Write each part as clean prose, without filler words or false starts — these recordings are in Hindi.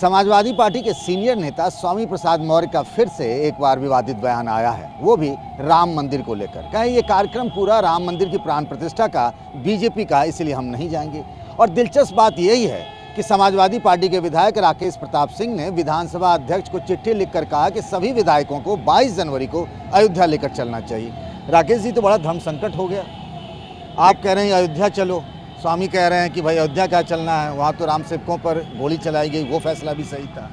समाजवादी पार्टी के सीनियर नेता स्वामी प्रसाद मौर्य का फिर से एक बार विवादित बयान आया है, वो भी राम मंदिर को लेकर। कहें ये कार्यक्रम पूरा राम मंदिर की प्राण प्रतिष्ठा का बीजेपी का, इसलिए हम नहीं जाएंगे। और दिलचस्प बात यही है कि समाजवादी पार्टी के विधायक राकेश प्रताप सिंह ने विधानसभा अध्यक्ष को चिट्ठी लिखकर कहा कि सभी विधायकों को 22 जनवरी को अयोध्या लेकर चलना चाहिए। राकेश जी, तो बड़ा धर्म संकट हो गया। आप कह रहे हैं अयोध्या चलो, स्वामी कह रहे हैं कि भाई अयोध्या क्या चलना है, वहाँ तो राम सेवकों पर गोली चलाई गई, वो फैसला भी सही था।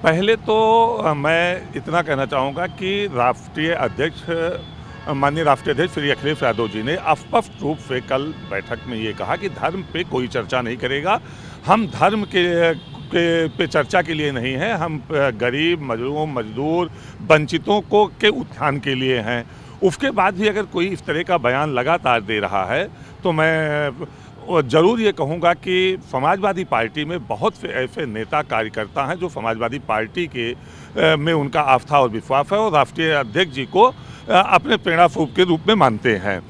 पहले तो मैं इतना कहना चाहूँगा कि राष्ट्रीय अध्यक्ष माननीय राष्ट्रीय अध्यक्ष श्री अखिलेश यादव जी ने स्पष्ट रूप से कल बैठक में ये कहा कि धर्म पे कोई चर्चा नहीं करेगा। हम धर्म पे चर्चा के लिए नहीं है, हम गरीब मजदूर वंचितों के उत्थान के लिए हैं। उसके बाद भी अगर कोई इस तरह का बयान लगातार दे रहा है तो मैं ज़रूर ये कहूँगा कि समाजवादी पार्टी में बहुत से ऐसे नेता कार्यकर्ता हैं जो समाजवादी पार्टी के में उनका आस्था और विश्वास है और राष्ट्रीय अध्यक्ष जी को अपने प्रेरणा स्वरूप के रूप में मानते हैं।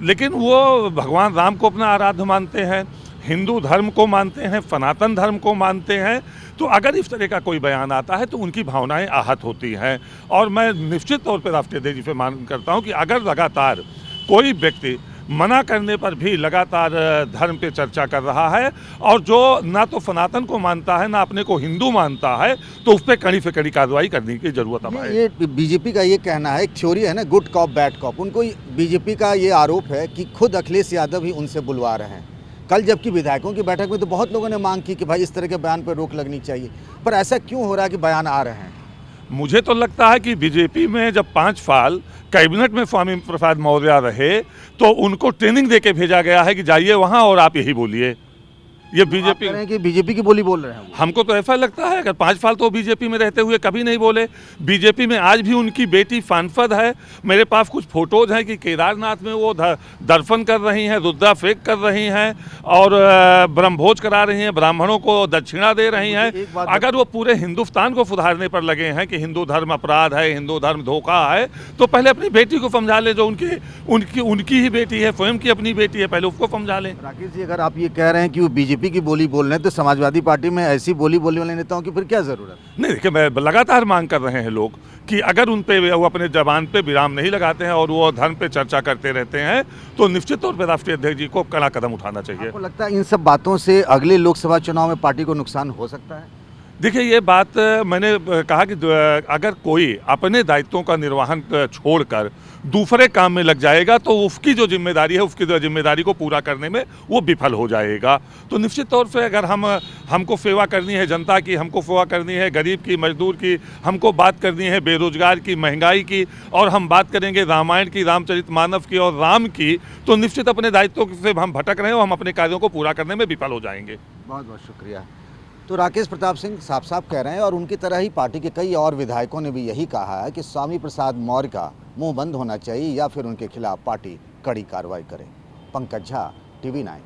लेकिन वो भगवान राम को अपना आराध्य मानते हैं, हिंदू धर्म को मानते हैं, सनातन धर्म को मानते हैं। तो अगर इस तरह का कोई बयान आता है तो उनकी भावनाएं आहत होती हैं। और मैं निश्चित तौर पर राष्ट्रीय अध्यक्ष जी से मांग करता हूं कि अगर लगातार कोई व्यक्ति मना करने पर भी लगातार धर्म पे चर्चा कर रहा है और जो ना तो सनातन को मानता है ना अपने को हिंदू मानता है, तो उस पर कड़ी से कड़ी कार्रवाई करने की जरूरत है। ये बीजेपी का ये कहना है, एक थ्योरी है ना, गुड कॉप बैड कॉप। उनको बीजेपी का ये आरोप है कि खुद अखिलेश यादव ही उनसे बुलवा रहे हैं। कल जबकि विधायकों की बैठक में तो बहुत लोगों ने मांग की कि भाई इस तरह के बयान पर रोक लगनी चाहिए, पर ऐसा क्यों हो रहा है कि बयान आ रहे हैं? मुझे तो लगता है कि बीजेपी में जब 5 साल कैबिनेट में स्वामी प्रसाद मौर्य रहे तो उनको ट्रेनिंग देके भेजा गया है कि जाइए वहां और आप यही बोलिए। ये बीजेपी की बोली बोल रहे हैं। हमको तो ऐसा लगता है अगर 5 साल तो बीजेपी में रहते हुए कभी नहीं बोले। बीजेपी में आज भी उनकी बेटी सांसद है। मेरे पास कुछ फोटोज हैं कि केदारनाथ में वो दर्शन कर रही हैं, रुद्राभिषेक कर रही हैं और ब्रह्मभोज करा रही हैं, ब्राह्मणों को दक्षिणा दे रही हैं। अगर वो पूरे हिंदुस्तान को सुधारने पर लगे हैं कि हिंदू धर्म अपराध है, हिंदू धर्म धोखा है, तो पहले अपनी बेटी को समझा ले, जो उनकी ही बेटी है, स्वयं की अपनी बेटी है, पहले उसको समझा लें। राकेश जी, अगर आप ये कह रहे हैं कि वो बीजेपी की बोली बोल रहे हैं तो समाजवादी पार्टी में ऐसी बोली बोलने वाले नेताओं की फिर क्या जरूरत? नहीं, देखिए, मैं लगातार मांग कर रहे हैं लोग कि अगर उन पे वो अपने जबान पे विराम नहीं लगाते हैं और वो धर्म पे चर्चा करते रहते हैं तो निश्चित तौर पर राष्ट्रीय अध्यक्ष जी को कड़ा कदम उठाना चाहिए। आपको लगता है इन सब बातों से अगले लोकसभा चुनाव में पार्टी को नुकसान हो सकता है? देखिए, ये बात मैंने कहा कि अगर कोई अपने दायित्वों का निर्वहन छोड़कर दूसरे काम में लग जाएगा तो उसकी जो जिम्मेदारी है, उसकी जिम्मेदारी को पूरा करने में वो विफल हो जाएगा। तो निश्चित तौर से अगर हमको सेवा करनी है जनता की, हमको सेवा करनी है गरीब की, मजदूर की, हमको बात करनी है बेरोजगार की, महंगाई की, और हम बात करेंगे रामायण की, रामचरितमानस की और राम की, तो निश्चित अपने दायित्वों से हम भटक रहे हैं और हम अपने कार्यों को पूरा करने में विफल हो जाएंगे। बहुत बहुत शुक्रिया। तो राकेश प्रताप सिंह साफ साफ कह रहे हैं और उनकी तरह ही पार्टी के कई और विधायकों ने भी यही कहा है कि स्वामी प्रसाद मौर्य का मुंह बंद होना चाहिए या फिर उनके खिलाफ पार्टी कड़ी कार्रवाई करे। पंकज झा, TV9।